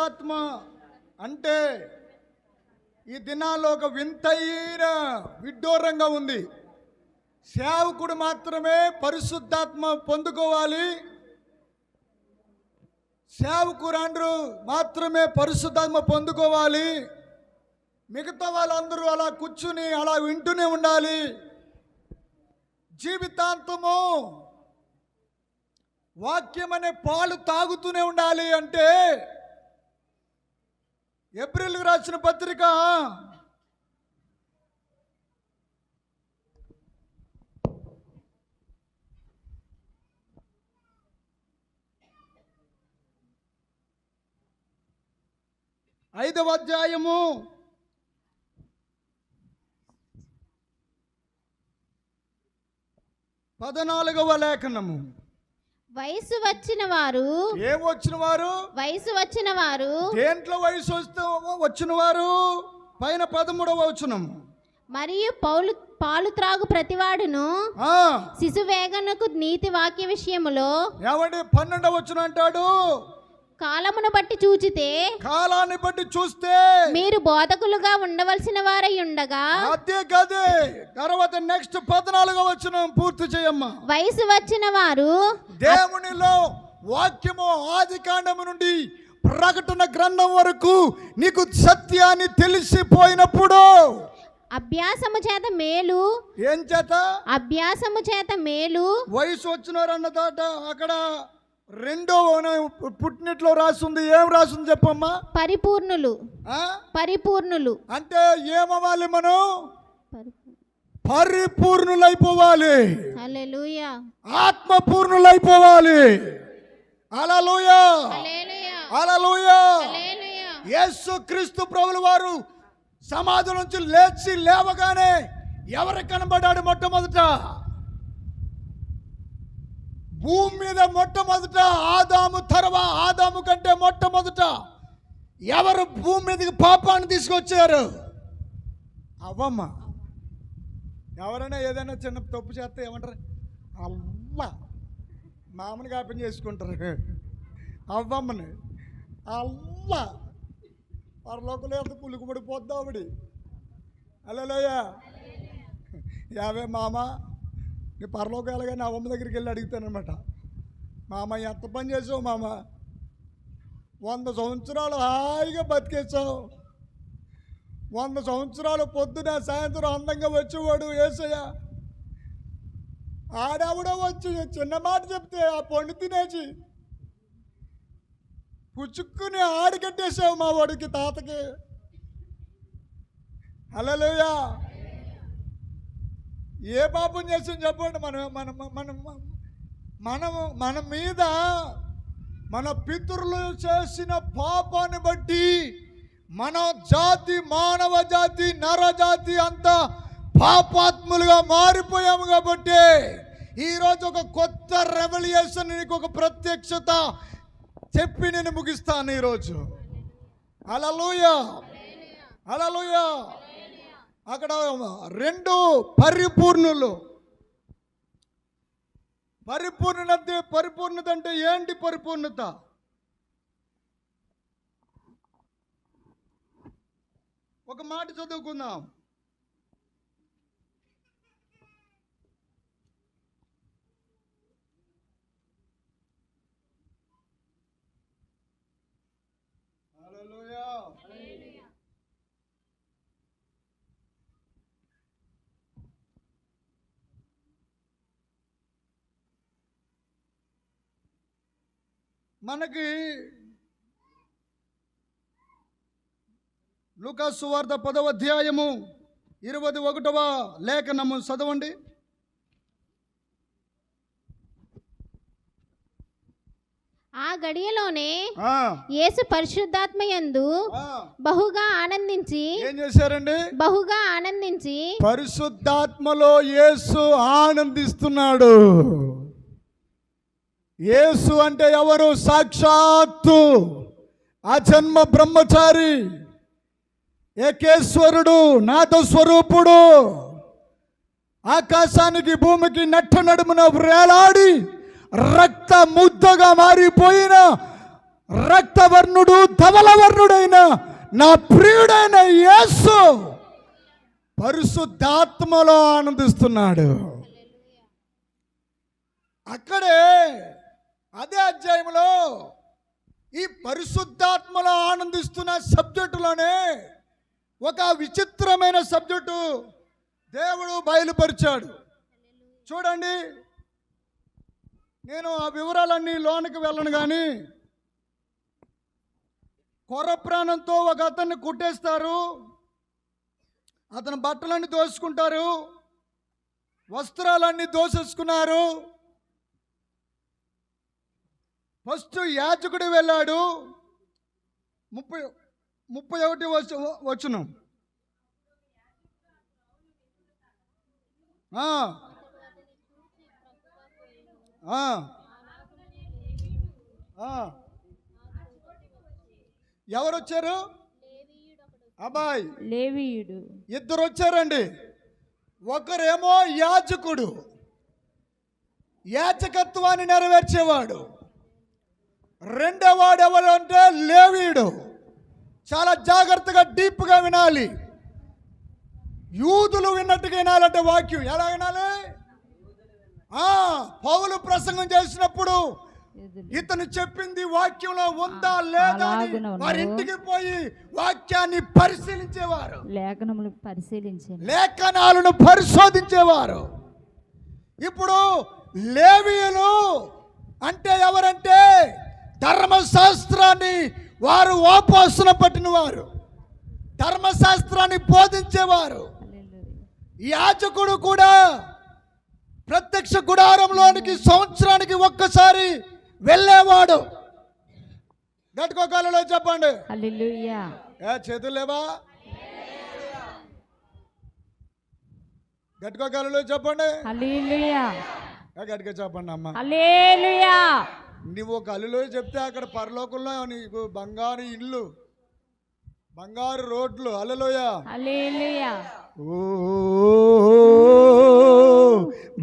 పరిశుద్ధాత్మ అంటే ఈ దినాల్లో ఒక వింతైన విడ్డూరంగా ఉంది. సేవకుడు మాత్రమే పరిశుద్ధాత్మ పొందుకోవాలి, సేవకురాండ్రు మాత్రమే పరిశుద్ధాత్మ పొందుకోవాలి, మిగతా వాళ్ళందరూ అలా కూర్చుని అలా వింటూనే ఉండాలి, జీవితాంతము వాక్యం అనే పాలు తాగుతూనే ఉండాలి అంటే ఏప్రిల్ రాసిన పత్రిక 5వ అధ్యాయము 14వ లేఖనము. వయసు వచ్చిన వారు ఏం వచ్చిన వారు? వయసు వచ్చిన వారు. దేంట్లో వయసు వచ్చిన వారు? పైన 13వ వచనము. మరియు పాలు త్రాగు ప్రతివాడును శిశువేగనకు నీతి వాక్య విషయములో ఏమండి 12వ వచనం అంటాడు, కాలమును బట్టి చూచితే, కాలాన్ని బట్టి చూస్తే మీరు బోధకులుగా ఉండవలసిన వారై ఉండగా. అదే కదే తర్వాత నెక్స్ట్ 14వ వచనం పూర్తి చేయమ్మా. వయసు వచ్చిన వారు దేవునిలో వాక్యము ఆది కాండము నుండి ప్రకటన గ్రంథం వరకు నీకు సత్యాన్ని తెలిసిపోయినప్పుడు అభ్యాసము చేత మేలు. ఏం చేత? అభ్యాసము చేత మేలు. వయసు వచ్చినారు అన్నదాట అక్కడ రెండో పుట్టినట్లో రాస్తుంది. ఏం రాస్తుంది చెప్పమ్మా? పరిపూర్ణులు. పరిపూర్ణులు అంటే ఏమవ్వాలి? మనం పరిపూర్ణులైపోవాలి, హల్లెలూయా, ఆత్మపూర్ణులైపోవాలి. హల్లెలూయా, హల్లెలూయా. యేసు క్రీస్తు ప్రభుల వారు సమాధి నుంచి లేవగానే ఎవరు కనబడ్డాడు? మొట్టమొదట భూమి మీద మొట్టమొదట ఆదాము కంటే మొట్టమొదట ఎవరు భూమి మీదకి పాపాన్ని తీసుకొచ్చారు? అవ్వమ్మ. ఎవరైనా ఏదైనా చిన్న తప్పు చేస్తే ఏమంటారు? అవ్వ. మామని జ్ఞాపకం చేసుకుంటారు అవ్వమ్మని. అవ్వ పరలోకలు ఎంత పులుకుపడిపోద్దా ఆవిడ. హల్లెలూయా. యావే మామ, నీ పరలోకం ఎలాగని అవ్వమ్మ దగ్గరికి వెళ్ళి అడుగుతానమాట. మామ ఎంత పని చేసావు మామ, 100 సంవత్సరాలు హాయిగా బతికేసావు, 100 సంవత్సరాలు పొద్దున సాయంత్రం అందంగా వచ్చేవాడు యేసయ్య. ఆడవిడ వచ్చి చిన్న మాట చెప్తే ఆ పండు తినేసి పుచ్చుక్కుని ఆడికట్టేసావు మా వాడికి, తాతకి. హల్లెలూయా. ఏ పాపం చేసాం చెప్పండి? మన మీద మన పితరులు చేసిన పాపాన్ని బట్టి మన జాతి, మానవ జాతి, నరజాతి అంతా పాపాత్ములుగా మారిపోయాము. కాబట్టి ఈరోజు ఒక కొత్త రెవల్యూషన్, నీకు ఒక ప్రత్యక్షత చెప్పి నేను ముగిస్తాను ఈరోజు. హల్లెలూయా, హల్లెలూయా. అక్కడ 2 పరిపూర్ణులు. పరిపూర్ణత అంటే ఏంటి? పరిపూర్ణత ఒక మాట చదువుకుందాం. హల్లెలూయా. మనకి లూకాసు సువార్త 10వ అధ్యాయము 21వ లేఖనము చదవండి. ఆ గడియలోనే యేసు పరిశుద్ధాత్మయందు బహుగా ఆనందించి. ఏం చేశారండి? బహుగా ఆనందించి. పరిశుద్ధాత్మలో యేసు ఆనందిస్తున్నాడు. యేసు అంటే ఎవరు? సాక్షాత్తు అజన్మ బ్రహ్మచారి, ఏకేశ్వరుడు, నాదస్వరూపుడు, ఆకాశానికి భూమికి నట్ట నడుమున వేలాడి రక్త ముద్దగా మారిపోయిన రక్తవర్ణుడు ధవలవర్ణుడైన నా ప్రియుడైన యేసు పరిశుద్ధాత్మలో ఆనందిస్తున్నాడు. అక్కడే అదే అధ్యాయంలో ఈ పరిశుద్ధాత్మలో ఆనందిస్తున్న సబ్జెక్టులోనే ఒక విచిత్రమైన సబ్జెక్టు దేవుడు బయలుపరిచాడు. చూడండి, నేను ఆ వివరాలన్నీ లోనికి వెళ్ళను, కానీ కొర ప్రాణంతో ఒక అతన్ని కుట్టేస్తారు, అతని బట్టలన్నీ దోసుకుంటారు, వస్త్రాలన్నీ దోసేసుకున్నారు. ఫస్ట్ యాజకుడు వెళ్ళాడు. 31 వచనం. ఎవరు వచ్చారు? అబ్బాయి లేవీయుడు. ఇద్దరు వచ్చారండి. ఒకరేమో యాజకుడు, యాజకత్వాన్ని నెరవేర్చేవాడు. రెండోవాడు ఎవరు అంటే లేవీయుడు. చాలా జాగ్రత్తగా డీప్గా వినాలి. యూదులు విన్నట్టుగా వినాలంటే వాక్యం ఎలా వినాలి? పౌలు ప్రసంగం చేసినప్పుడు ఇతను చెప్పింది వాక్యంలో ఉందా లేదా అని వారి ఇంటికి పోయి వాక్యాన్ని పరిశీలించేవారు, లేఖనాలను పరిశోధించేవారు. ఇప్పుడు లేవీయులు అంటే ఎవరంటే ధర్మశాస్త్రాన్ని వారు వాపోసన పట్టిన వారు, ధర్మశాస్త్రాన్ని బోధించేవారు. యాజకుడు కూడా ప్రత్యక్ష గుడారంలోనికి సంవత్సరానికి ఒక్కసారి వెళ్ళేవాడు. గట్టుకోకాలలో చెప్పండి హల్లెలూయా. చేతులు లేవా? గట్టుకోకాలలో చెప్పండి హల్లెలూయా. గట్టిగా చెప్పండి అమ్మ హల్లెలూయా. నువ్వు ఒక హల్లెలూయా చెప్తే అక్కడ పరలోకంలో నీకు బంగారు ఇల్లు, బంగారు రోడ్లు. హల్లెలూయా హల్లెలూయా. ఓ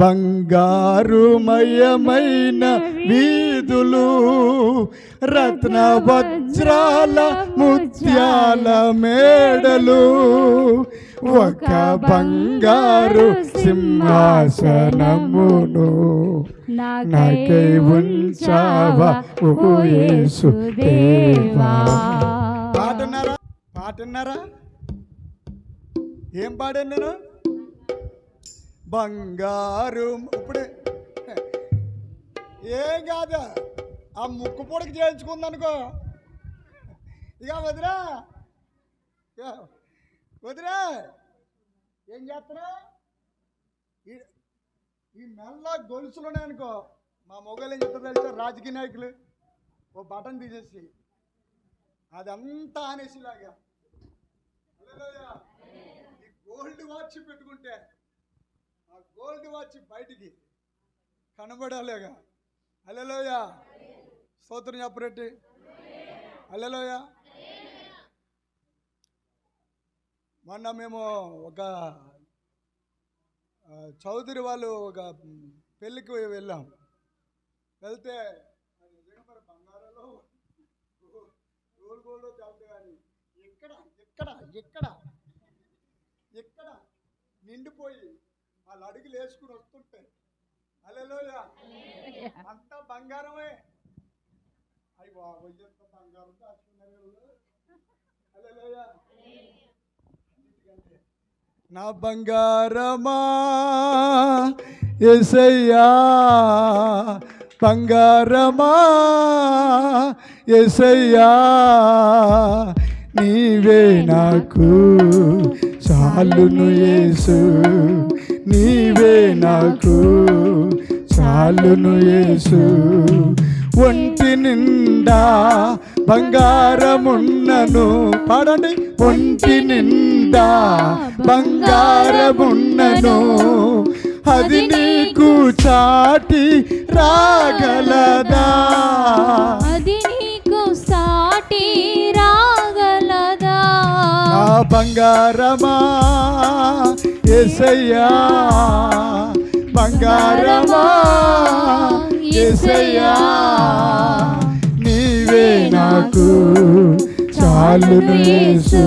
బంగారుమయమైన వీధులు, రత్న వజ్రాల ముత్యాల మేడలు, ఒక బంగారు సింహాసనమును నాకై ఉంచావా ఓ యేసుదేవా. పాటన్నారా? ఏం పాడాను నేను? బంగారు. ఇప్పుడే ఏం కాదు, ఆ ముక్కు పొడకి చేయించుకుందనుకో, ఇక వదిరా వదిరా ఏం చేస్తున్నా? ఈ మెల్ల గొలుసులోనే అనుకో, మా మొగలు ఏం చెప్తారు తెలుసా? రాజకీయ నాయకులు ఓ బటన్ తీసేసి అదంతా ఆనేసిలాగా ఈ గోల్డ్ వాచ్ పెట్టుకుంటే ఆ గోల్డ్ వాచ్ బయటికి కనబడాలిగా. హల్లెలూయా. స్తోత్రం చెప్పరెట్టి. హల్లెలూయా. మొన్న మేము ఒక చౌదరి వాళ్ళు ఒక పెళ్ళికి వెళ్ళాం. వెళ్తే బంగారంలో గోల్డ్ చదువుతా, కానీ ఇక్కడ ఇక్కడ ఇక్కడ ఇక్కడ నిండిపోయి వాళ్ళు అడుగులు వేసుకుని వస్తుంటే హల్లెలూయా అంతా బంగారమే. అయ్యి బాబు ఎంత బంగారం దాచుకున్నారు. హల్లెలూయా. నా బంగారమా యేసయ్యా, బంగారమా యేసయ్యా, నీవే నాకు చాలును యేసు, నీవే నాకు చాలును యేసు. ఒంటి నిండా బంగారమున్నను, పాడండి. ఒంటి నిండా బంగారమున్నను, అది నీకు చాటి రాగలదా, అది నీకు సాటి రాగలదా. ఆ బంగారమా యేసయ్యా, బంగారమా యేసయ్యా, నీవే నాకు చాలును యేసు,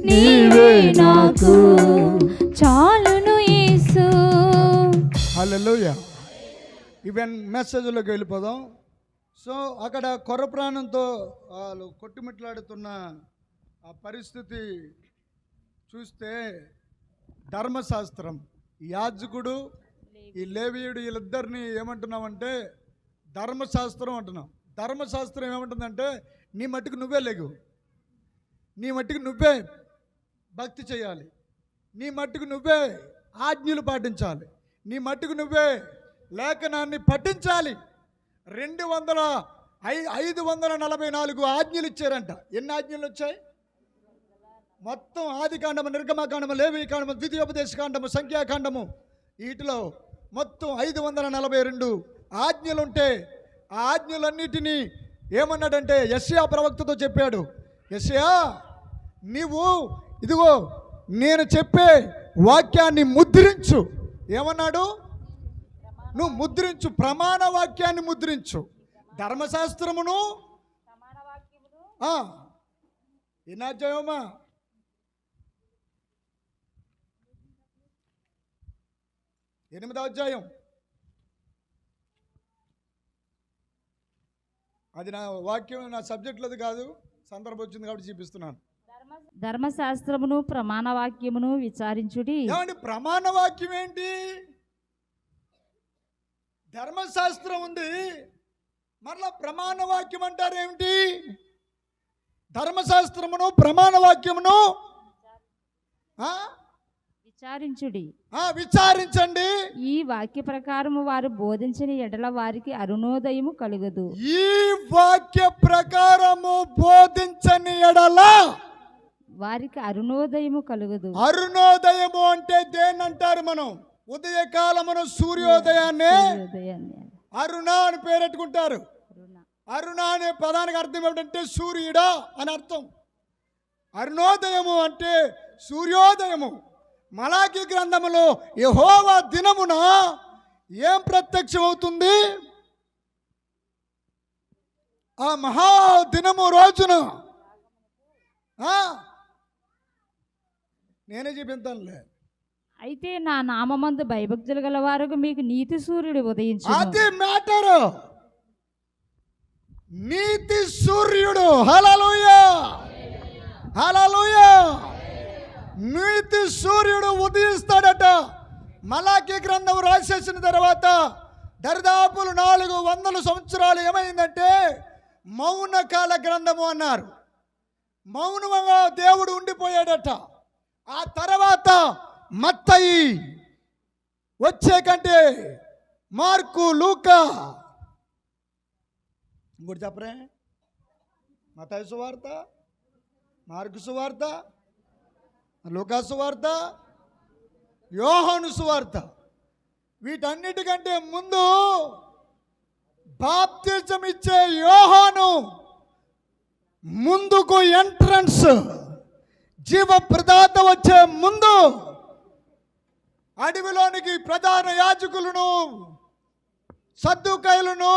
నీవే నాకు చాలును యేసు. హల్లెలూయా. ఈవెన్ మెసేజ్లోకి వెళ్ళిపోదాం. సో అక్కడ కొర్ర ప్రాణంతో వాళ్ళు కొట్టుమిట్లాడుతున్న ఆ పరిస్థితి చూస్తే ధర్మశాస్త్రం, యాజకుడు ఈ లేవీయుడు వీళ్ళిద్దరిని ఏమంటున్నామంటే ధర్మశాస్త్రం అంటున్నాం. ధర్మశాస్త్రం ఏమంటుందంటే నీ మట్టుకు నువ్వే లేగు, నీ మట్టుకు నువ్వే భక్తి చేయాలి, నీ మట్టుకు నువ్వే ఆజ్ఞలు పాటించాలి, నీ మట్టుకు నువ్వే లేఖనాన్ని పఠించాలి. 544 ఆజ్ఞలు ఇచ్చారంట. ఎన్ని ఆజ్ఞలు వచ్చాయి? మొత్తం ఆదికాండము, నిర్గమకాండము, లేవీకాండము, ద్వితీయోపదేశకాండము, సంఖ్యాకాండము, వీటిలో మొత్తం 542 ఆజ్ఞలుంటే ఆ ఆజ్ఞలన్నిటినీ ఏమన్నాడంటే యెషయా ప్రవక్తతో చెప్పాడు, యెషయా నీవు ఇదిగో నేను చెప్పే వాక్యాన్ని ముద్రించు. ఏమన్నాడు? నువ్వు ముద్రించు, ప్రమాణ వాక్యాన్ని ముద్రించు. ధర్మశాస్త్రమును ఎన్నాధ్యాయమా? 8వ అధ్యాయం. అది నా వాక్యం, నా సబ్జెక్టులది కాదు, సందర్భం వచ్చింది కాబట్టి చూపిస్తున్నాను. ధర్మశాస్త్రమును ప్రమాణ వాక్యమును విచారించుడి. ఏమండి ప్రమాణ వాక్యం ఏంటి? ధర్మశాస్త్రం ఉంది, మరలా ప్రమాణ వాక్యం అంటారు ఏమిటి? ధర్మశాస్త్రమును ప్రమాణ వాక్యమును విచారించుడి, విచారించండి. ఈ వాక్య ప్రకారము వారు బోధించని ఎడల వారికి అరుణోదయము కలుగదు. ఈ వాక్య ప్రకారము బోధించని ఎడల వారికి అరుణోదయము కలుగదు. అరుణోదయము అంటే దేన్ని అంటారు? మనం ఉదయకాలమున సూర్యోదయాన్ని అరుణ అని పేరెట్టుకుంటారు. అరుణ అనే పదానికి అర్థం ఏమిటంటే సూర్యుడా అని అర్థం. అరుణోదయము అంటే సూర్యోదయము. మలాకి గ్రంథములో యెహోవా దినమున ఏం ప్రత్యక్షం అవుతుంది? ఆ మహా దినము రోజున నేనే చూపిస్తానులే. అయితే నా నామమందు భయభక్తులు గల వారికి మీకు నీతి సూర్యుడు ఉదయించు. అది మ్యాటరు. నీతి సూర్యుడు. హల్లెలూయా, హల్లెలూయా. నీతి సూర్యుడు ఉదయిస్తాడట. మలాకి గ్రంథం రాసేసిన తర్వాత దరిదాపులు 400 సంవత్సరాలు ఏమైందంటే మౌన కాల గ్రంథము అన్నారు. మౌనంగా దేవుడు ఉండిపోయాడట. ఆ తర్వాత మత్తయి వచ్చే కంటే మార్కు, లూకా, ఇంకోటి చెప్పరే, మత్తయి సువార్త, మార్కు సువార్త, లూకా సువార్త, యోహాను సువార్త, వీటన్నిటికంటే ముందు బాప్తిజం ఇచ్చే యోహాను ముందుకు ఎంట్రన్స్, జీవ ప్రదాత వచ్చే ముందు అడవిలోనికి ప్రధాన యాజకులను, సద్దుకాయలను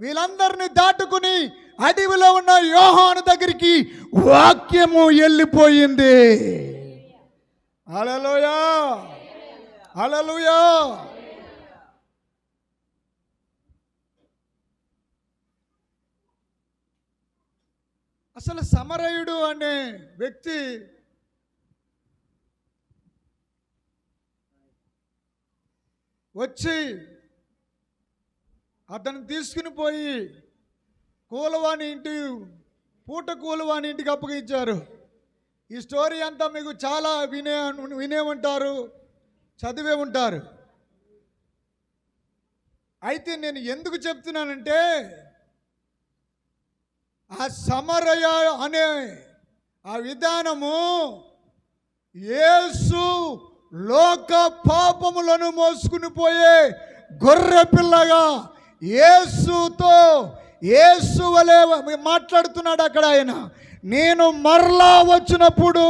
వీళ్ళందరినీ దాటుకుని అడవిలో ఉన్న యోహాను దగ్గరికి వాక్యము వెళ్ళిపోయింది. హల్లెలూయా, హల్లెలూయా. అసలు సమరయుడు అనే వ్యక్తి వచ్చి అతను తీసుకుని పోయి కూలవాని ఇంటి, పూట కూలవాని ఇంటికి అప్పగించారు. ఈ స్టోరీ అంతా మీకు చాలా వినే ఉంటారు, చదివే ఉంటారు. అయితే నేను ఎందుకు చెప్తున్నానంటే ఆ సమరయ అనే ఆ విధానము యేసు లోక పాపములను మోసుకుని పోయే గొర్రె పిల్లగా యేసుతో, యేసు వలె మాట్లాడుతున్నాడు అక్కడ ఆయన. నేను మరలా వచ్చినప్పుడు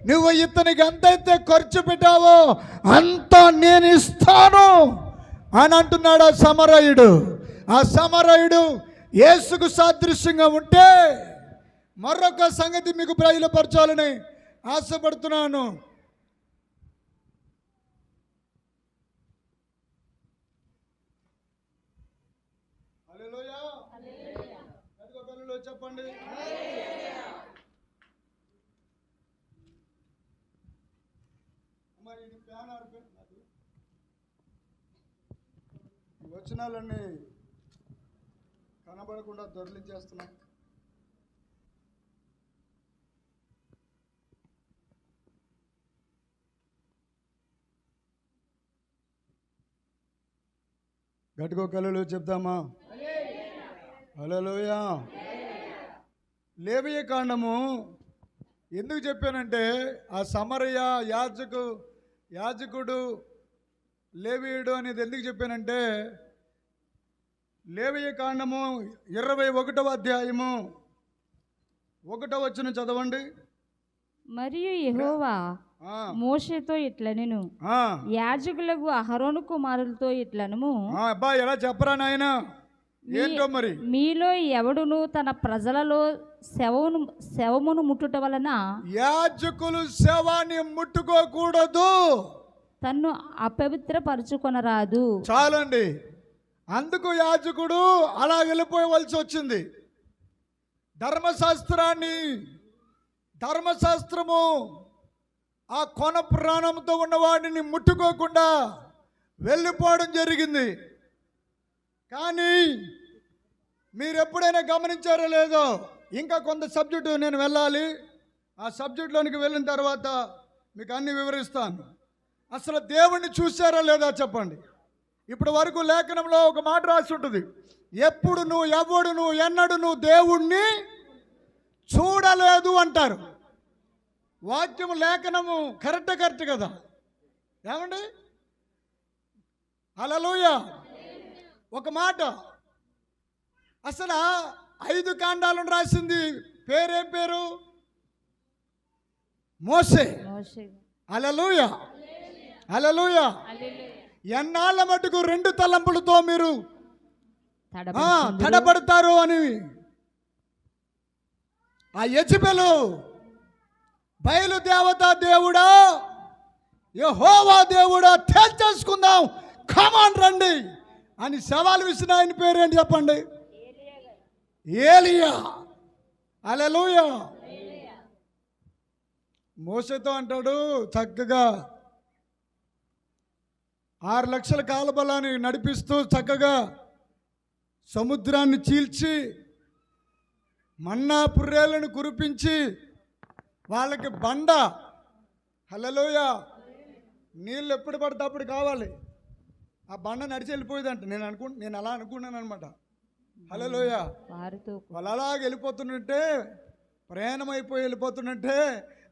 నువ్వు ఇతనికి ఎంతైతే ఖర్చు పెట్టావో అంత నేను ఇస్తాను అని అంటున్నాడు ఆ సమరయుడు. ఆ సమరయుడు యేసుకు సాదృశ్యంగా ఉంటే మరొక సంగతి మీకు బయలుపరచాలని ఆశపడుతున్నాను. హల్లెలూయా. చెప్పండి. వచనాలన్నీ కనబడకుండా దొర్లించేస్తున్నా. గట్టిగా కళ్ళు చెప్దామా? హల్లెలూయా. లేవియ కాండము ఎందుకు చెప్పానంటే ఆ సమరయ యాజకుడు లేవీయుడు అనేది ఎందుకు చెప్పానంటే లేవియ కాండము 21వ అధ్యాయము 1వ వచనం చదవండి. మరియు యెహోవా మోషేతో ఇట్లనెను, యాజకులకు అహరోను కుమారులతో ఇట్లనము. అబ్బా ఎలా చెప్పరా నాయన? ఏంటో మరి, మీలో ఎవడును తన ప్రజలలో శవమును ముట్టుట వలన యాజకులు శవాన్ని ముట్టుకోకూడదు, తన్ను అపవిత్రపరచుకొనరాదు. చాలండి. అందుకు యాజకుడు అలా వెళ్ళిపోవలసి వచ్చింది. ధర్మశాస్త్రము ఆ కొన ప్రాణంతో ఉన్నవాడిని ముట్టుకోకుండా వెళ్ళిపోవడం జరిగింది. కానీ మీరు ఎప్పుడైనా గమనించారో లేదో, ఇంకా కొంత సబ్జెక్టు నేను వెళ్ళాలి. ఆ సబ్జెక్టులోనికి వెళ్ళిన తర్వాత మీకు అన్ని వివరిస్తాను. అసలు దేవుణ్ణి చూశారా లేదా చెప్పండి. ఇప్పటి వరకు లేఖనంలో ఒక మాట రాసి ఉంటుంది, ఎవడు ఎన్నడు దేవుణ్ణి చూడలేదు అంటారు. వాక్యం లేఖనము కరెక్ట్ కదా ఏమండి? హల్లెలూయా. ఒక మాట, అసలు 5 కాండాలను రాసింది పేరేం పేరు? మోషే. హల్లెలూయా. హల్లెలూయా. ఎన్నాళ్ళ మటుకు 2 తలంపులతో మీరు తడబడతారు అని ఆ యెజబెలు బయలుదేవతా దేవుడా యెహోవా దేవుడా తేల్చేసుకుందాం, కమాన్ రండి అని సవాల్ విసిన ఆయన పేరేంటి చెప్పండి? ఏలియా. హల్లెలూయా. మోషేతో అంటాడు చక్కగా 6 లక్షల కాలబలాన్ని నడిపిస్తూ చక్కగా సముద్రాన్ని చీల్చి మన్నా పుర్రేలను కురిపించి వాళ్ళకి బండ. హల్లెలూయా. నీళ్ళు ఎప్పుడు పడితే అప్పుడు కావాలి. ఆ బండ నడిచి వెళ్ళిపోయేదంట. నేను అలా అనుకున్నాను అనమాట. హల్లెలూయా. వాళ్ళు అలాగ వెళ్ళిపోతున్నట్టే, ప్రయాణం అయిపోయి వెళ్ళిపోతున్నట్టే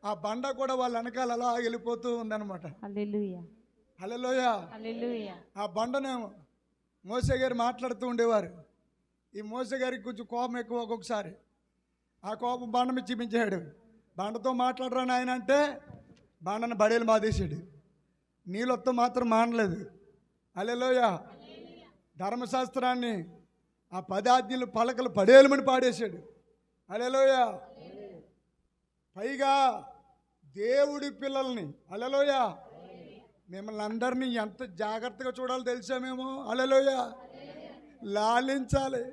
ఆ బండ కూడా వాళ్ళ వెనకాల అలా వెళ్ళిపోతూ ఉందన్నమాట. హల్లెలూయా. హల్లెలూయా. హల్లెలూయా. ఆ బండను మోసే గారు మాట్లాడుతూ ఉండేవారు. ఈ మోసే గారికి కొంచెం కోపం ఎక్కువ. ఒక్కొక్కసారి ఆ కోపం బండ మీద చూపించాడు. బండతో మాట్లాడరా నాయన అంటే బండను బడేలు మాదేశాడు. నీళ్ళొత్తో మాత్రం మానలేదు. హల్లెలూయా. ధర్మశాస్త్రాన్ని ఆ 10 ఆజ్ఞలు పలకలు పడేలమని పాడేశాడు. హల్లెలూయా. పైగా దేవుడి పిల్లల్ని, హల్లెలూయా, మిమ్మల్ని అందరినీ ఎంత జాగ్రత్తగా చూడాలో తెలిసామేమో. హల్లెలూయా. లాలించాలి.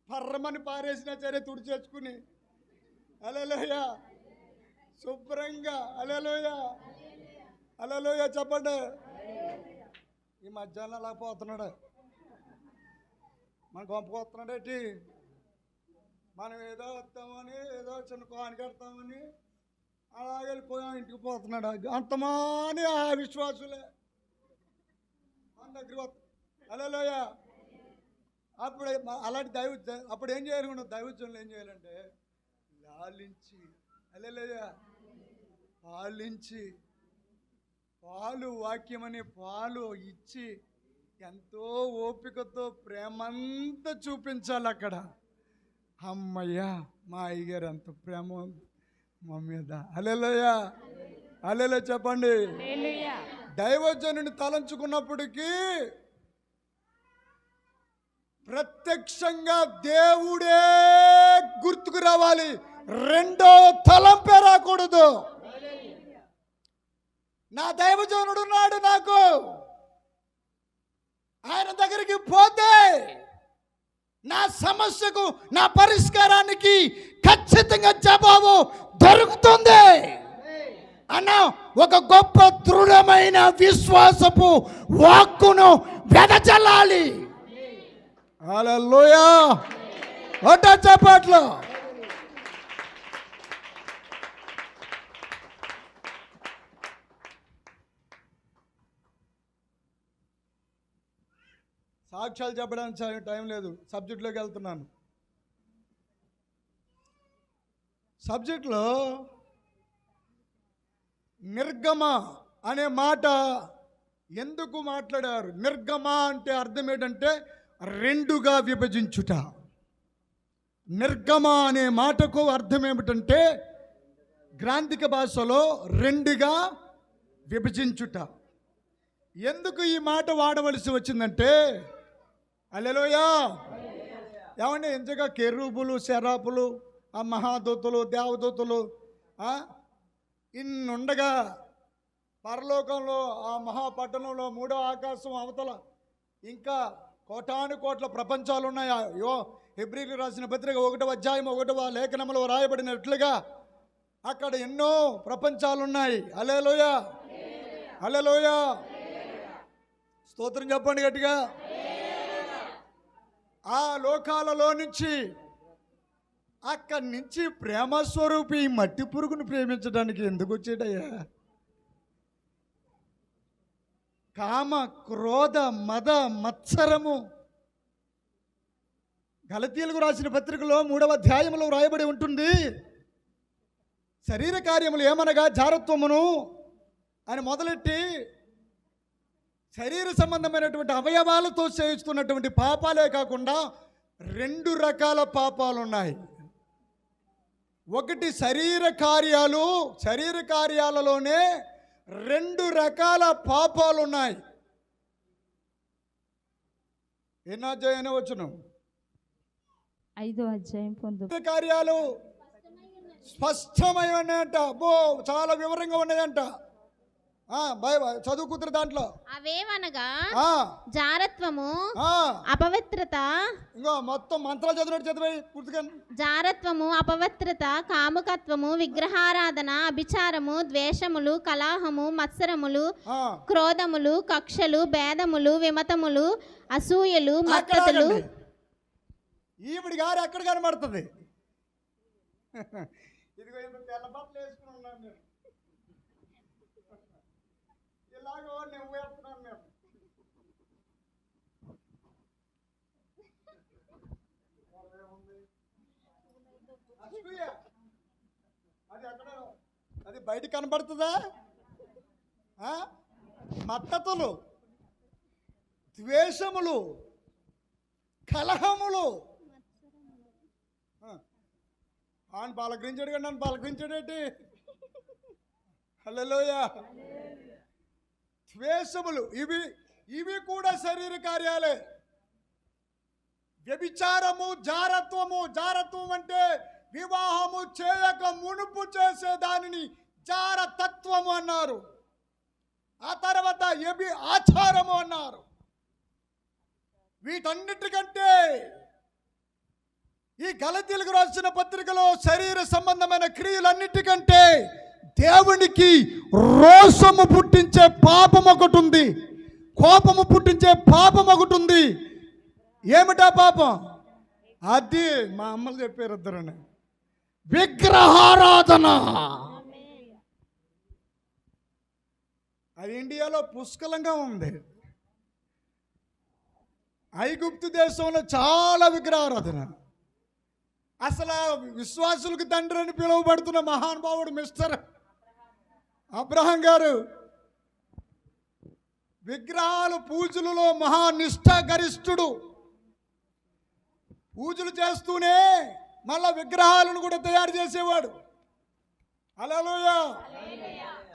పర్రమని పారేసినా సరే తుడిచేసుకుని, హల్లెలూయా, శుభ్రంగా. హల్లెలూయా. హల్లెలూయా చెప్పండి. ఈ మధ్యాహ్నం అలా పోతున్నాడు, మన గొంపకొస్తున్నాడేటి. మనం ఏదో వస్తామని, ఏదో చిన్న కాని కడతామని అలా వెళ్ళిపోయాం, ఇంటికి పోతున్నాడు. అంతమాని ఆ విశ్వాసులే మన దగ్గర వస్తా. హల్లెలూయా. అప్పుడు అలాంటి అప్పుడు ఏం చేయాలనుకున్నా? దైవజనులు ఏం చేయాలంటే లాలించి, హల్లెలూయా, పాలించి, పాలు వాక్యమని పాలు ఇచ్చి ఎంతో ఓపికతో ప్రేమంతా చూపించాలి అక్కడ. అమ్మయ్యా, మా అయ్యగారు అంత ప్రేమ మా మీద. హల్లెలూయా. హల్లెలూయా చెప్పండి. దైవజనుని తలంచుకున్నప్పటికీ ప్రత్యక్షంగా దేవుడే గుర్తుకు రావాలి, రెండో తలంపే రాకూడదు. నా దైవజనుడు ఉన్నాడు, నాకు ఆయన దగ్గరికి పోతే నా సమస్యకు, నా పరిష్కారానికి ఖచ్చితంగా జవాబు దొరుకుతుంది అన్న ఒక గొప్ప దృఢమైన విశ్వాసపు వాక్కును వెదజల్లాలి. హల్లెలూయా, ఒకటో చప్పట్లు. సాక్ష్యాలు చెప్పడానికి టైం లేదు, సబ్జెక్టులోకి వెళ్తున్నాను. సబ్జెక్టులో నిర్గమ అనే మాట ఎందుకు మాట్లాడారు? నిర్గమ అంటే అర్థం ఏంటంటే రెండుగా విభజించుట. నిర్గమ అనే మాటకు అర్థం ఏమిటంటే గ్రాంథిక భాషలో రెండుగా విభజించుట. ఎందుకు ఈ మాట వాడవలసి వచ్చిందంటే, హల్లెలూయా, ఏమంటే ఎంతగా కెరూబులు, శరాపులు, ఆ మహాదూతలు, దేవదూతలు ఇన్నుండగా పరలోకంలో ఆ మహాపట్టణంలో మూడో ఆకాశం అవతల ఇంకా కోటాను కోట్ల ప్రపంచాలు ఉన్నాయా? హెబ్రీయులకు రాసిన పత్రిక 1వ అధ్యాయం 1వ లేఖనంలో రాయబడినట్లుగా అక్కడ ఎన్నో ప్రపంచాలు ఉన్నాయి. హల్లెలూయా, హల్లెలూయా, స్తోత్రం చెప్పండి గట్టిగా. ఆ లోకాలలో నుంచి, అక్కడి నుంచి ప్రేమ స్వరూపి మట్టి పురుగును ప్రేమించడానికి ఎందుకు వచ్చాడయ్యా? కామ, క్రోధ, మద, మత్సరము. గలతీయులకు రాసిన పత్రికలో 3వ అధ్యాయంలో రాయబడి ఉంటుంది, శరీర కార్యములు ఏమనగా జారత్వమును అని మొదలెట్టి శరీర సంబంధమైనటువంటి అవయవాలతో చేస్తున్నటువంటి పాపాలే కాకుండా 2 రకాల పాపాలు ఉన్నాయి. ఒకటి శరీర కార్యాలు, శరీర కార్యాలలోనే 2 రకాల పాపాలు ఉన్నాయి. ఎన్నో అధ్యాయం వచ్చును? 5వ అధ్యాయం కార్యాలు స్పష్టమై ఉన్నాయంట. అబ్బో, చాలా వివరంగా ఉన్నాయంట. చదువుకుతురు దాంట్లో అవేవనగా జారత్వము, అపవిత్రత. ఇంకో మొత్తం మంత్రాలు చదివినట్టు చదివాయి పూర్తిగా. జారత్వము, అపవిత్రత, కాముకత్వము, విగ్రహారాధన, అభిచారము, ద్వేషములు, కలహము, మత్సరములు, క్రోధములు, కక్షలు, భేదములు, విమతములు, అసూయలు, మత్తతులు. ఈవిడి గారు ఎక్కడ కనబడుతుంది? ఇదిగో తెల్ల బట్టలు వేసుకుని ఉన్నాను నేను, ఇలాగో నేను వేస్తున్నాను నేను. అది అక్కడ, అది బయట కనబడుతుందా? మత్తతులు, ద్వేషములు, కలహములు. ఆయన పలకరించాడు కానీ నన్ను పలకరించాడేంటి? హల్లెలూయా. ద్వేషములు ఇవి కూడా శరీర కార్యాలే. వ్యభిచారము, జారత్వము. జారత్వం అంటే వివాహము చేయక మునుపు చేసే దానిని జారతత్వము అన్నారు. ఆ తర్వాత ఆచారము అన్నారు. వీటన్నిటికంటే ఈ గలతీయులకు రాసిన పత్రికలో శరీర సంబంధమైన క్రియలన్నిటికంటే దేవునికి రోషము పుట్టించే పాపం ఒకటి ఉంది, కోపము పుట్టించే పాపం ఒకటి ఉంది. ఏమిటా పాపం? అది మా అమ్మలు చెప్పారు ఇద్దరని, విగ్రహారాధన. అది ఇండియాలో పుష్కలంగా ఉంది. ఐగుప్తు దేశంలో చాలా విగ్రహారాధన. అసలు విశ్వాసులకు తండ్రి అని పిలువబడుతున్న మహానుభావుడు మిస్టర్ అబ్రహాం గారు విగ్రహాలు పూజలలో మహానిష్ఠాగరిష్ఠుడు. పూజలు చేస్తూనే మళ్ళా విగ్రహాలను కూడా తయారు చేసేవాడు. హల్లెలూయా.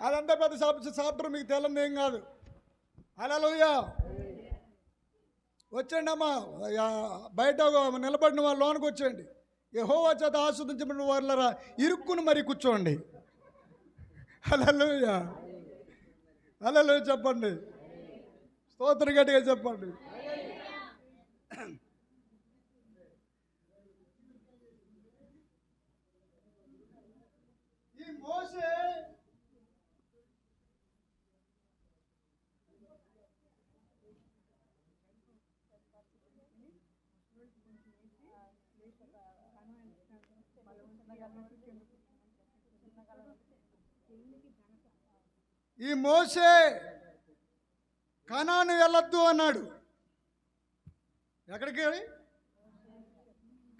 అదంతా పెద్ద చాప్టర్, మీకు తెలియదు ఏం కాదు. హల్లెలూయా. వచ్చండి అమ్మా, బయట నిలబడిన వాళ్ళు లోనికి వచ్చేయండి. యెహోవా చేత ఆస్వాదించబడిన వాళ్ళరా ఇరుక్కుని మరి కూర్చోండి. హల్లెలూయా, హల్లెలూయా చెప్పండి, స్తోత్రం గట్టిగా చెప్పండి. ఈ మోసే కనాను వెళ్ళొద్దు అన్నాడు. ఎక్కడికి?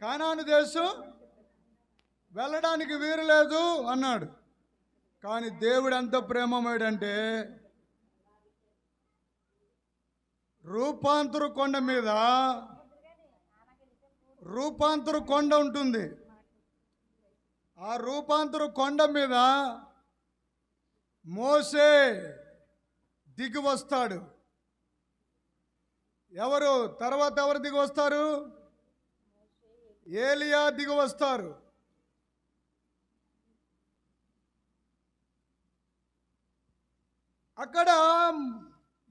కానాను దేశం వెళ్ళడానికి వీలు లేదు అన్నాడు. కానీ దేవుడు ఎంత ప్రేమమయుడంటే రూపాంతర కొండ మీద రూపాంతర కొండ ఉంటుంది. ఆ రూపాంతర కొండ మీద మోసే దిగి వస్తాడు. ఎవరు తర్వాత ఎవరు దిగి వస్తారు? ఏలియా దిగి వస్తారు. అక్కడ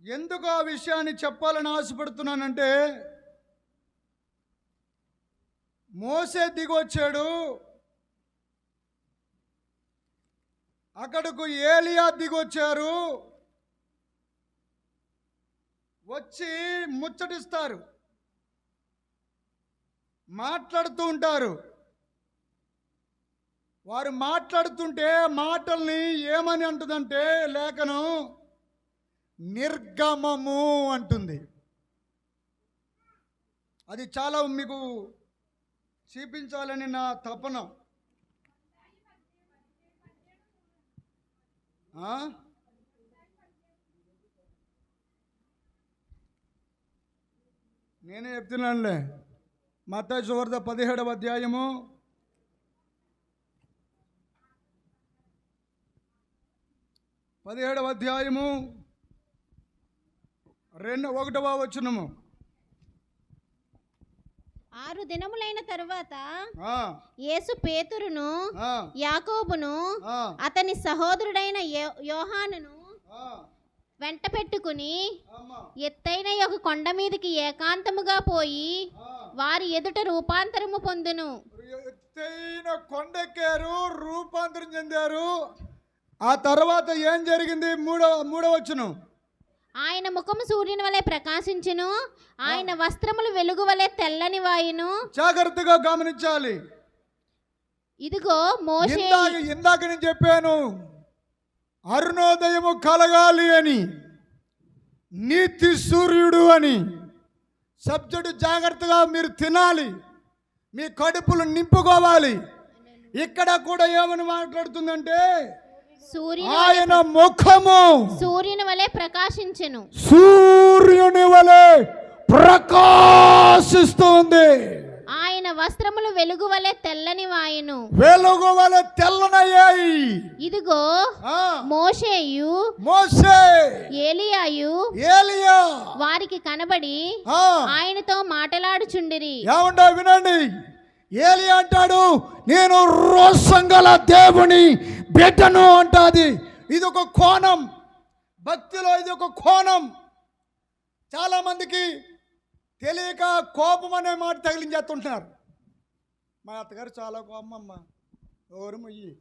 ఎందుకు ఆ విషయాన్ని చెప్పాలని ఆశపడుతున్నానంటే, మోసే దిగి వచ్చాడు, అక్కడకు ఏలియా దిగొచ్చారు. వచ్చి ముచ్చటిస్తారు, మాట్లాడుతూ ఉంటారు. వారు మాట్లాడుతుంటే మాటల్ని ఏమని అంటుందంటే లేఖనం నిర్గమము అంటుంది. అది చాలా మీకు చూపించాలని నా తపన. నేనే చెప్తున్నానులే. మత్తయి సువార్త 17వ అధ్యాయము 1వ వచనము. 6 దినములైన తరువాత యేసు పేతురును యాకోబును అతని సహోదరుడైన యోహానును వెంట పెట్టుకుని ఎత్తైన ఒక కొండ మీదకి ఏకాంతముగా పోయి వారి ఎదుట రూపాంతరము పొందును. ఎత్తైన కొండెక్కారు, రూపాంతరం చెందారు. ఆ తర్వాత ఏం జరిగింది? మూడవ వచనం. ఆయన ముఖము సూర్యుని వలె ప్రకాశించును, ఆయన వస్త్రములు వెలుగు వలె తెల్లని వాయును. జాగ్రత్తగా గమనించాలి. ఇదిగో మోషే, ఇందాక నేను చెప్పాను అరుణోదయము కలగాలి అని, నీతి సూర్యుడు అని. సబ్జెక్టు జాగ్రత్తగా మీరు తినాలి, మీ కడుపులు నింపుకోవాలి. ఇక్కడ కూడా ఏమని మాట్లాడుతుందంటే ఆయన ముఖము సూర్యుని వలె ప్రకాశించెను, సూర్యుని వలె ప్రకాశిస్తుంది. ఆయన వస్త్రములు వెలుగు వలె తెల్లని వాయును, వెలుగు వలె తెల్లనయ్యాయి. ఇదిగో మోషే ఏలియా వారికి కనబడి ఆయనతో మాట్లాడుచుండిరి. ఏమంటో వినండి, ఏలియా అంటాడు నేను రోషంగల దేవుని బిడ్డను అంటాది. ఇది ఒక కోణం, భక్తిలో ఇది ఒక కోణం. చాలా మందికి తెలియక కోపం అనే మాట తగిలించేస్తుంటున్నారు. మా అత్తగారు చాలా కోపం అమ్మ, ఎవరు మొయ్యి.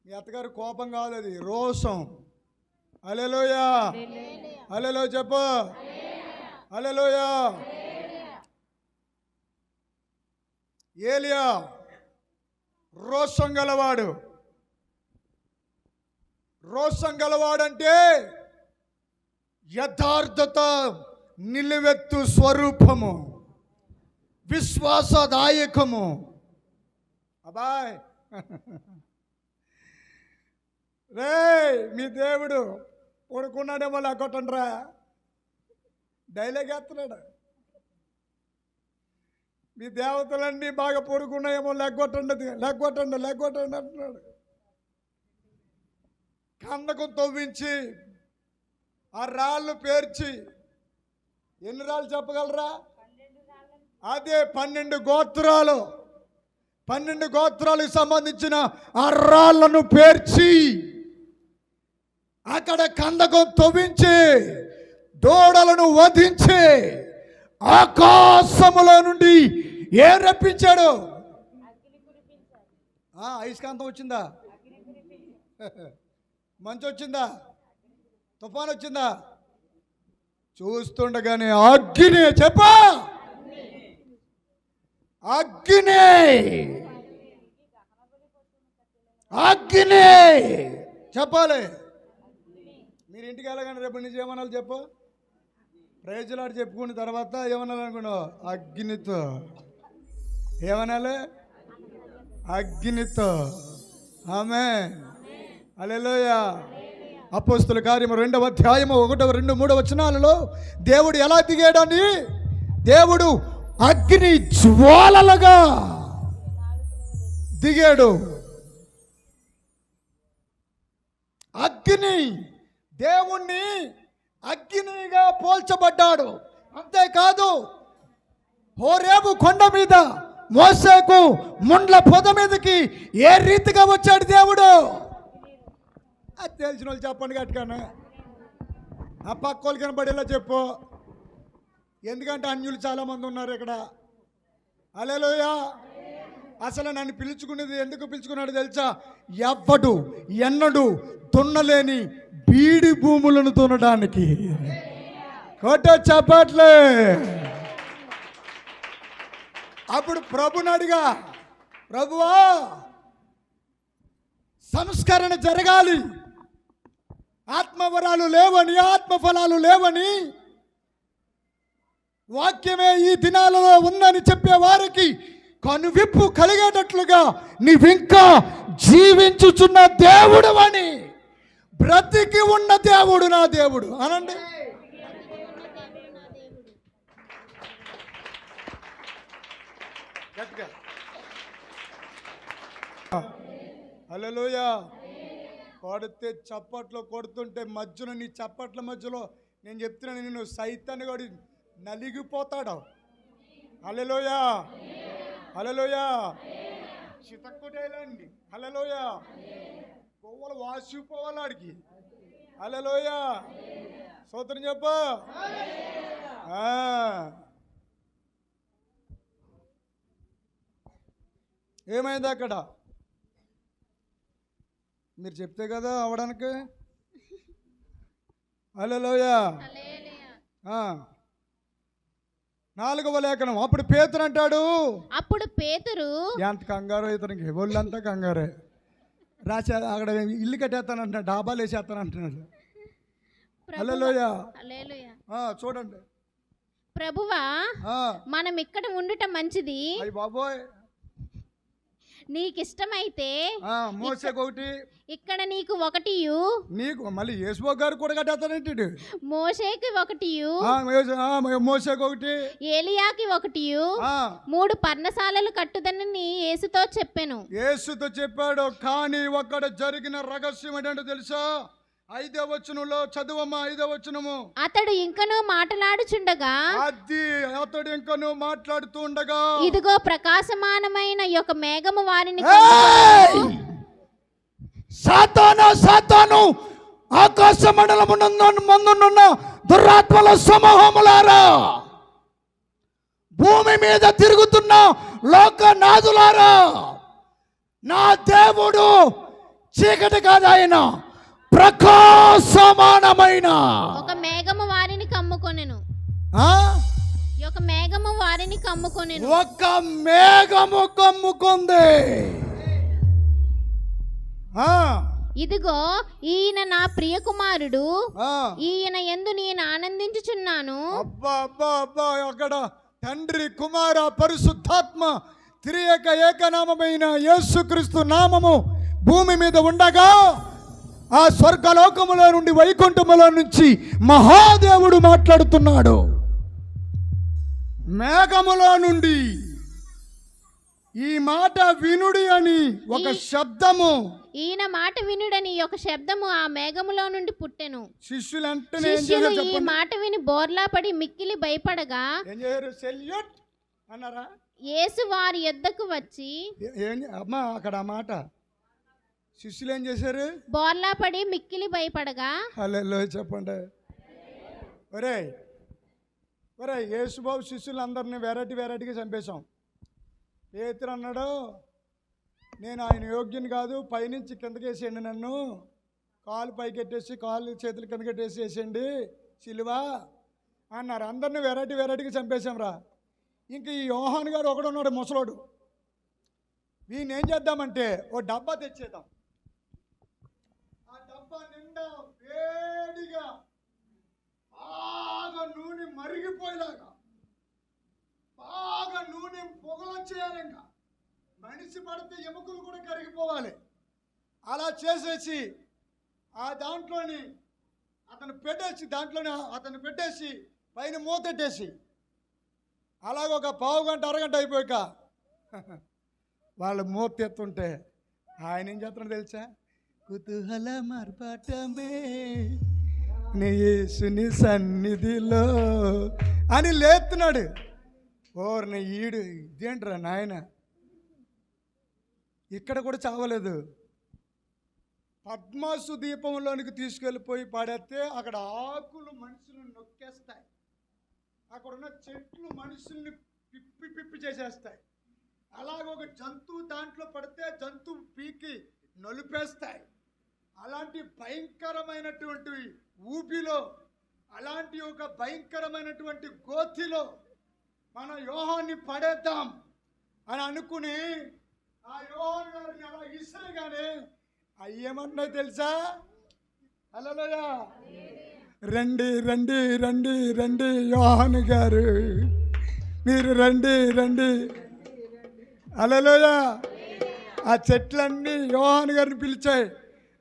మీ అత్తగారు కోపం కాదు, అది రోషం. హల్లెలూయా, హల్లెలూయా చెప్పు, హల్లెలూయా. ఏలియా రోషం గలవాడు. రోషం గలవాడంటే యథార్థత నిలువెత్తు స్వరూపము, విశ్వాసదాయకము. అబాయ్ రే, మీ దేవుడు పడుకున్నాడేమో లేకొట్టండ్రా, డైలాగ్ వేస్తున్నాడు. మీ దేవతలన్నీ బాగా పడుకున్నాయేమో లెగ్గొట్టండి అంటున్నాడు. కందకం తవ్వించి ఆ రాళ్ళు పేర్చి ఎన్ని రాళ్ళు చెప్పగలరా? అదే 12 గోత్రాలు. 12 గోత్రాలకు సంబంధించిన ఆ రాళ్లను పేర్చి అక్కడ కందకం తవ్వించి దూడలను వధించి ఆకాశములో నుండి ఏం రప్పించాడు? అయస్కాంతం వచ్చిందా? మంచు వచ్చిందా? తుఫాన్ వచ్చిందా? చూస్తుండగానే అగ్ని, చెప్పా, అగ్ని, అగ్ని చెప్పాలి. మీరు ఇంటికి వెళ్ళగానే రేపు నుంచి ఏమనాలి చెప్పు? ప్రైజులాడు చెప్పుకున్న తర్వాత ఏమనాలనుకున్నావు? అగ్నితో. ఏమనాలి? అగ్నితో. ఆమేన్. హల్లెలూయా. అపోస్తుల కార్యము 2వ అధ్యాయము 1, 2, 3 వచనాలలో దేవుడు ఎలా దిగాడని, దేవుడు అగ్ని జ్వాలలుగా దిగాడు. అగ్ని దేవుణ్ణి అగ్నిగా పోల్చబడ్డాడు. అంతేకాదు హోరేబు కొండ మీద మోసేకు ముండ్ల పొద మీదకి ఏ రీతిగా వచ్చాడు దేవుడు? అది తెలిసిన వాళ్ళు చెప్పండి గట్టిగానే. ఆ పక్క వాళ్ళు కనబడేలా చెప్పు, ఎందుకంటే అన్యులు చాలామంది ఉన్నారు ఇక్కడ. హల్లెలూయా. అసలు నన్ను పిలుచుకునేది ఎందుకు పిలుచుకున్నాడు తెలుసా? ఎవ్వడు ఎన్నడు దున్నలేని బీడి భూములను దున్నడానికి. కొట్ట చెప్పట్లే. అప్పుడు ప్రభుని అడిగా, ప్రభువా సంస్కరణ జరగాలి, ఆత్మవరాలు లేవని, ఆత్మఫలాలు లేవని, వాక్యమే ఈ దినాలలో ఉందని చెప్పే వారికి కనువిప్పు కలిగేటట్లుగా నీవింకా జీవించుచున్న దేవుడు అని, బ్రతికి ఉన్న దేవుడు నా దేవుడు అనండి. హల్లెలూయా. కొడితే చప్పట్లు కొడుతుంటే మధ్యలో, నీ చప్పట్ల మధ్యలో నేను చెప్తున్నాను, నేను సైతాన్ని కూడా నలిగిపోతాడు. హల్లెలూయా. హల్లెలూయా. చితక్కుటేలండి. హల్లెలూయా. కొవ్వలు వాసిపోవాలి ఆడికి. హల్లెలూయా. స్తోత్రం చెప్పు. ఏమైంది అక్కడ? మీరు చెప్తే కదా అవడానికి. హల్లెలూయా. 4వ లేఖనం. అప్పుడు పేతురు అంటాడు, అప్పుడు పేతురు, ఎంత కంగారు ఇతనికి, ఒళ్ళంతా కంగారే, రాసే అక్కడ ఇల్లు కట్టేస్తానంటున్నాడు, డాబాలు వేసేస్తానంటున్నాడు. హల్లెలూయా. చూడండి, ప్రభువా మనం ఇక్కడ ఉండటం మంచిది, అయ్య బాబోయ్, నీకిష్టమైతే మోసేకొకటి, ఇక్కడ నీకు ఒకటి, నీకు మళ్ళీ యేసుబో గారు కూడా కట్టేస్తానంటాడు. మోషేకి ఒకటి, మోసేకొకటి, ఏలియాకి ఒకటి, 3 పర్ణశాలలు కట్టుదని యేసుతో చెప్పాను. యేసుతో చెప్పాడు. కానీ ఒక్కడ జరిగిన రహస్యం ఏంటంటే తెలుసా? 5వ వచనంలో చదువమ్మా. 5వ వచనము. అతడు ఇంకనూ మాట్లాడుచుండగా, అతడు ఇంకనూ మాట్లాడుతూ ఉండగా, ఇదిగో ప్రకాశమానమైన యొక్క మేఘము వారిని, సాతాను సాతాను, ఆకాశ మండలమునందున్న దురాత్మల సమూహములారా, భూమి మీద తిరుగుతున్న లోకనాథులారా, నా దేవుడు చీకటి కాదు, ఆయన ప్రకాశమానమైన ఒక మేఘము వారిని కమ్ముకొనెను. ఒక మేఘము వారిని కమ్ముకొనెను. ఒక మేఘము కమ్ముకుంది. ఇదిగో ఈయన నా ప్రియ కుమారుడు, ఈయన యందు నేను ఆనందించుచున్నాను. అబ్బా అబ్బా అబ్బా. అక్కడ తండ్రి, కుమార, పరిశుద్ధాత్మ త్రియేక ఏకనామమైన యేసుక్రీస్తు నామము భూమి మీద ఉండగా, ఆ స్వర్గలోకములో నుండి, వైకుంఠములో నుంచి మహాదేవుడు మాట్లాడుతున్నాడు. మేఘములో నుండి ఈ మాట వినుడి అని ఒక శబ్దము. ఈయన మాట వినుడని ఒక శబ్దము ఆ మేఘములో నుండి పుట్టెను. శిష్యులు వెంటనే ఏం శిష్యులు చేశారు ఈ చెప్పండి? మాట విని బోర్లా పడి మిక్కిలి భయపడగా ఏం చేశారు? సెల్యూట్ అన్నారా? యేసు వారి యొద్దకు వచ్చి అమ్మా అక్కడ ఆ మాట శిష్యులు ఏం చేశారు? బోర్లా పడి మిక్కిలి భయపడగా. హల్లెలూయా చెప్పండి. ఒరే ఒరే యేసుబాబు శిష్యులందరినీ వెరైటీగా చంపేశాం. పేతురు అన్నాడు, నేను ఆయన యోగ్యుని కాదు, పైనుంచి కిందకి వేసేయండి, నన్ను కాలు పైకెట్టేసి కాలు చేతులు కిందకెట్టేసి వేసేయండి సిలువా అన్నారు. అందరినీ వెరైటీగా చంపేశాం రా. ఇంక ఈ యోహాన్ గారు ఒకడున్నాడు ముసలోడు. వీడిని ఏం చేద్దామంటే ఓ డబ్బా తెచ్చేద్దాం. ఆ డబ్బా నిండా వేడిగా బాగా నూనె మరిగిపోయేలాగా బాగా నూనె పొగలొచ్చేయాలి. ఇంకా మనిషి పడితే ఎముకలు కూడా కరిగిపోవాలి. అలా చేసేసి ఆ దాంట్లోని అతను పెట్టేసి పైన మూతెట్టేసి అలాగ ఒక పావు గంట అరగంట అయిపోయాక వాళ్ళు మూత ఎత్తుంటే ఆయన ఏం చేస్తున్నాడు తెలుసా? కుతూహల మర్పాటమే నీ యేసుని సన్నిధిలో అని లేస్తున్నాడు. ఓర్ని ఈడు ఇదేంట్రా నాయన, ఇక్కడ కూడా చావలేదు. పద్మాసు దీపంలోనికి తీసుకెళ్ళిపోయి పాడేస్తే అక్కడ ఆకులు మనుషులను నొక్కేస్తాయి, అక్కడున్న చెట్లు మనుషుల్ని పిప్పి చేసేస్తాయి. అలాగ ఒక జంతువు దాంట్లో పడితే జంతువు పీకి నొలిపేస్తాయి. అలాంటి భయంకరమైనటువంటి ఊపిలో, అలాంటి ఒక భయంకరమైనటువంటి గోతిలో మన యోహాన్ని పడేద్దాం అని అనుకుని ఆ యోహాన్ గారిని అలా ఇసరగానే అయ్యేమన్నా తెలుసా? హల్లెలూయా, రండి రండి రండి రండి యోహాన్ గారు, మీరు రండి రండి. హల్లెలూయా. ఆ చెట్లన్నీ యోహాన్ గారిని పిలిచాయి.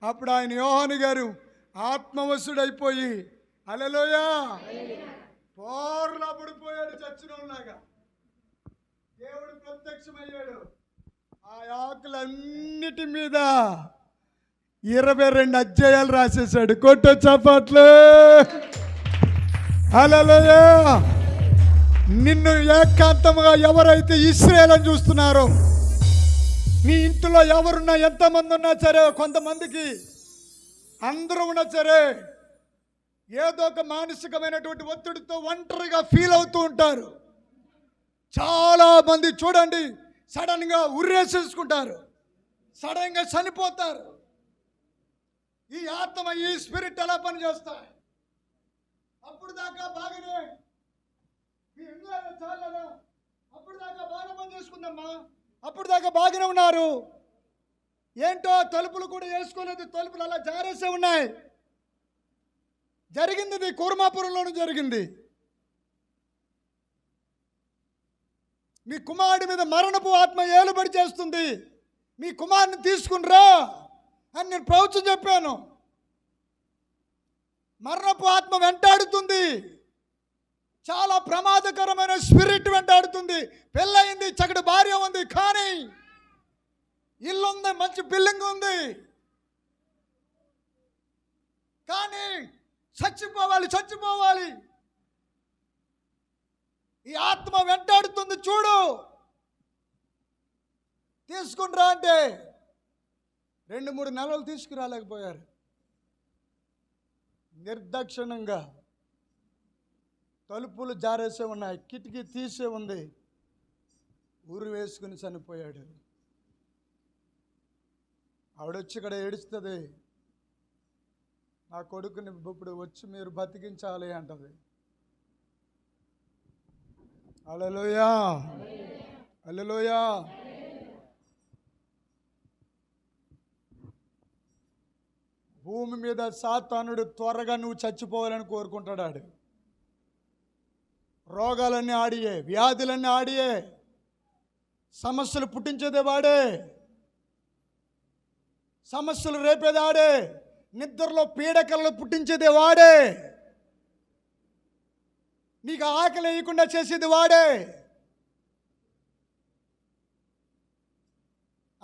అప్పుడు ఆయన యోహాను గారు ఆత్మవశుడైపోయి హల్లెలూయా పోర్లా పడిపోయాడు చచ్చినోలాగా. దేవుడు ప్రత్యక్షమయ్యాడు. ఆ ఆకులన్నిటి మీద 22 అధ్యాయాలు రాసేశాడు. కొట్టు చప్పట్లు. హల్లెలూయా. నిన్ను ఏకాంతముగా ఎవరైతే ఇశ్రాయేలు అని చూస్తున్నారో, నీ ఇంట్లో ఎవరున్నా, ఎంతమంది ఉన్నా సరే, కొంతమందికి అందరూ ఉన్నా సరే ఏదో ఒక మానసికమైనటువంటి ఒత్తిడితో ఒంటరిగా ఫీల్ అవుతూ ఉంటారు. చాలా మంది చూడండి సడన్గా ఉర్రేసేసుకుంటారు, సడన్గా చనిపోతారు. ఈ ఆత్మ, ఈ స్పిరిట్ ఎలా పనిచేస్తాయి? అప్పుడు దాకా బాగానే మీ ఎంజాయ్ చాలదా? అప్పుడు దాకా బాగా పని చేసుకుందమ్మా, అప్పుడు దాకా బాగానే ఉన్నారు. ఏంటో తలుపులు కూడా వేసుకోలేదు, తలుపులు అలా జారేసే ఉన్నాయి. జరిగింది ఇది కూర్మాపురంలోనూ జరిగింది. మీ కుమారుడి మీద మరణపు ఆత్మ ఏలుబడి చేస్తుంది, మీ కుమారుని తీసుకునిరా అని నేను ప్రవచనం చెప్పాను. మరణపు ఆత్మ వెంటాడుతుంది, చాలా ప్రమాదకరమైన స్పిరిట్ వెంటాడుతుంది. పెళ్ళయింది, చక్కటి భార్య ఉంది, కానీ ఇల్లు ఉంది, మంచి బిల్డింగ్ ఉంది, కానీ చచ్చిపోవాలి. ఈ ఆత్మ వెంటాడుతుంది, చూడు, తీసుకునిరా అంటే 2-3 నెలలు తీసుకురాలేకపోయారు. నిర్దాక్షిణ్యంగా తలుపులు జారేసే ఉన్నాయి, కిటికీ తీసే ఉంది, ఊరు వేసుకుని చనిపోయాడు. ఆవిడొచ్చి ఇక్కడ ఏడుస్తుంది, నా కొడుకుని ఇప్పుడు వచ్చి మీరు బతికించాలి అంటది. హల్లెలూయా, హల్లెలూయా. భూమి మీద సాతానుడు త్వరగా నువ్వు చచ్చిపోవాలని కోరుకుంటాడు. రోగాలన్నీ ఆడియే, వ్యాధులన్నీ ఆడియే, సమస్యలు పుట్టించేదే వాడే, సమస్యలు రేపేది ఆడే, నిద్రలో పీడకలను పుట్టించేది వాడే, నీకు ఆకలి వేయకుండా చేసేది వాడే.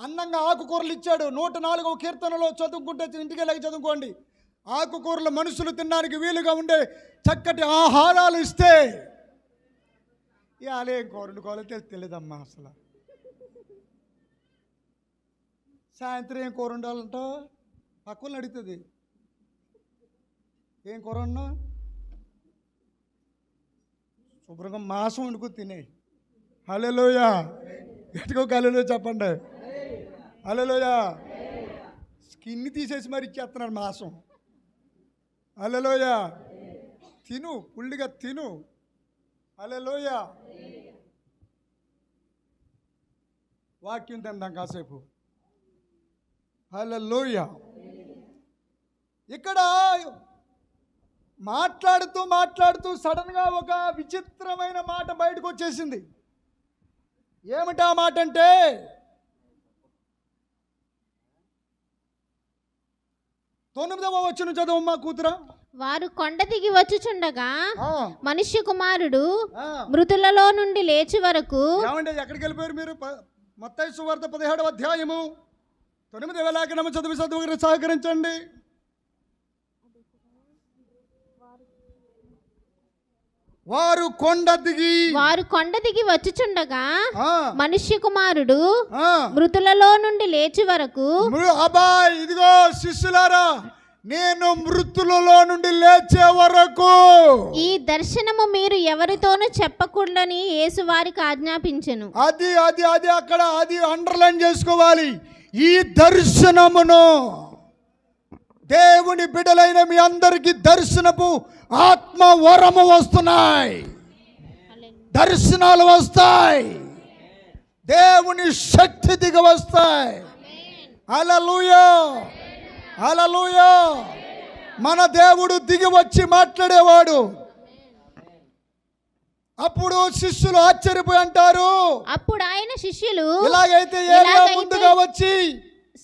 అందంగా ఆకుకూరలు ఇచ్చాడు. 104వ కీర్తనలో చదువుకుంటే ఇంటికి వెళ్ళి చదువుకోండి. ఆకుకూరలు మనుషులు తినడానికి వీలుగా ఉండే చక్కటి ఆహారాలు ఇస్తే ఇవాళ ఏం కూర వండుకోవాలో తెలియదమ్మా. అసలు సాయంత్రం ఏం కూర వండాలంట పక్కన అడుగుతుంది. ఏం కూర వండా? శుభ్రంగా మాంసం వండుకుని తినే. హల్లెలూయా, గట్టిగా హల్లెలూయా చెప్పండి. హల్లెలూయా. స్కిన్ తీసేసి మరి ఇచ్చేస్తున్నారు మాంసం. హల్లెలూయా. తిను, పుల్లిగా తిను. హల్లెలూయా. వాక్యం తిందాం కాసేపు. హల్లెలూయా. ఇక్కడ మాట్లాడుతూ సడన్గా ఒక విచిత్రమైన మాట బయటకు వచ్చేసింది. ఏమిటా మాట అంటే, తొమ్మిదవ వచనం చదవమ్మా కూతురా. వారు కొండ దిగి వచ్చుచుండగా మనుష్య కుమారుడు ఆ. మృతులలో నుండి లేచి వరకు. ఏమండి ఎక్కడికి వెళ్ళిపోయారు మీరు? మత్తయి సువార్త 17వ అధ్యాయము 9వ లేఖనము చదువు సహకరించండి. వారు కొండ దిగి వచ్చుచుండగా ఆ, మనుష్య కుమారుడు ఆ, మృతులలో నుండి లేచి వరకు. అబ్బాయి ఇదిగో శిష్యులారా, నేను మృతులలో నుండి లేచే వరకు ఈ దర్శనము మీరు ఎవరితోనూ చెప్పకూడదని యేసు వారికి ఆజ్ఞాపించెను. అది అది అది అక్కడ అది అండర్లైన్ చేసుకోవాలి. ఈ దర్శనమును దేవుని బిడ్డలైన మీ అందరికీ దర్శనపు ఆత్మ వరము వస్తున్నాయి, దర్శనాలు వస్తాయి, దేవుని శక్తి దిగి వస్తాయి. హల్లెలూయా, హల్లెలూయా. మన దేవుడు దిగి వచ్చి మాట్లాడేవాడు. అప్పుడు శిష్యులు ఆశ్చర్యపోయి అంటారు, అప్పుడు ఆయన శిష్యులు ఇలాగైతే ఏలియా ముందుగా వచ్చి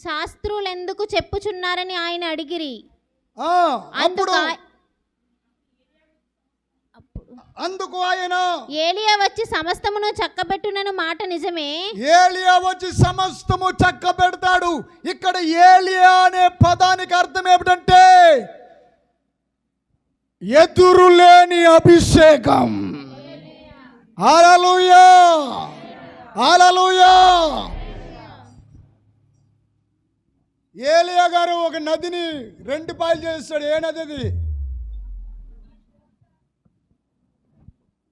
శాస్త్రులు ఎందుకు చెప్పుచున్నారని ఆయన అడిగిరి. అందుకు ఆయన ఏలియా వచ్చి సమస్తమును చక్కబెట్టునను మాట నిజమే. ఏలియా వచ్చి సమస్తము చక్క పెడతాడు. ఇక్కడ ఏలియా అనే పదానికి అర్థం ఏమిటంటే ఎదురులేని అభిషేకం. హల్లెలూయా, హల్లెలూయా. ఏలియా గారు ఒక నదిని 2 పాయలు చేస్తాడు. ఏ నది అది?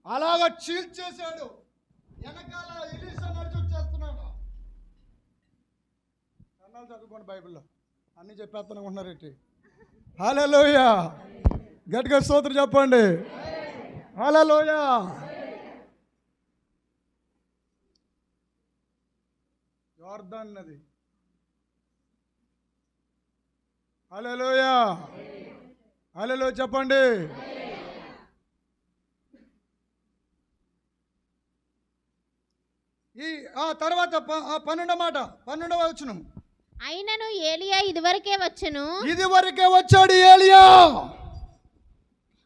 అలాగా చీల్చేశాడు. వెనకాల ఎలీషా నడిచి వచ్చేస్తున్నాడు. అన్నాలు చదువుకోండి బైబిల్లో, అన్ని చెప్పేస్తాను ఉన్నారేంటి? హల్లెలూయా, గట్టిగా స్తోత్రం చెప్పండి. హల్లెలూయా. యోర్దాన్ నది. హల్లెలూయా, హల్లెలూయా చెప్పండి. ఆ తర్వాత 12వ మాట, 12వ వచనం. అయినను ఏలియా ఇదివరకే వచ్చాడు ఏలియా.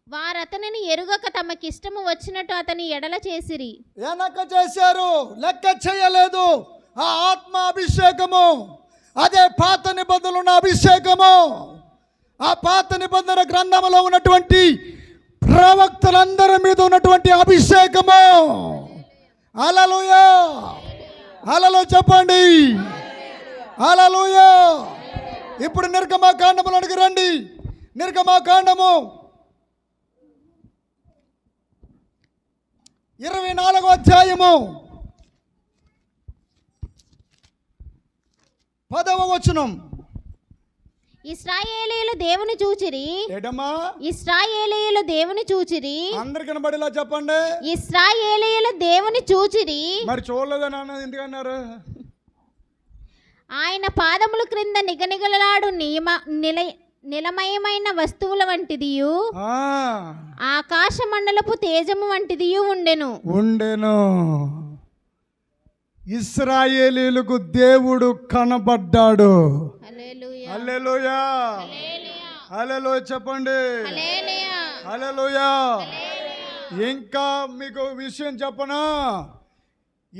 వారు అతనిని ఎరుగక తమకిష్టము వచ్చినట్టు అతని ఎడల చేసిరి. వెనక చేశారు, లెక్క చేయలేదు. ఆ ఆత్మ అభిషేకము, అదే పాత నిబంధనలు ఉన్న అభిషేకము, ఆ పాత నిబంధన గ్రంథంలో ఉన్నటువంటి ప్రవక్తలందరి మీద ఉన్నటువంటి అభిషేకము. హల్లెలూయా, హల్లెలూయా చెప్పండి. హల్లెలూయా. ఇప్పుడు నిర్గమకాండములోనికి రండి. నిర్గమకాండము 24వ అధ్యాయము 10వ వచనం. ఇశ్రాయేలీయులు దేవుని చూచిరి. ఏడమ్మా? ఇశ్రాయేలీయులు దేవుని చూచిరి. అందరికి కనబడేలా చెప్పండి. ఇశ్రాయేలీయులు దేవుని చూచిరి. మరి చూడలేదని అన్నది ఎందుకన్నారు? ఆయన పాదముల క్రింద నిగనిగలాడు నిలమయమైన వస్తువుల వంటిదియు, ఆకాశ మండలపు తేజము వంటిదియు ఉండెను. ఇశ్రాయేలీయులకు దేవుడు కనబడ్డాడు. హల్లెలూయా, హల్లెలూయా చెప్పండి. హల్లెలూయా. ఇంకా మీకు విషయం చెప్పనా?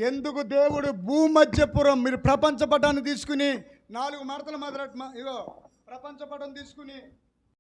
ఎందుకు దేవుడు భూమధ్యపురం, మీరు ప్రపంచ పటాన్ని తీసుకుని 4 మడతల ఇగో ప్రపంచ పటం తీసుకుని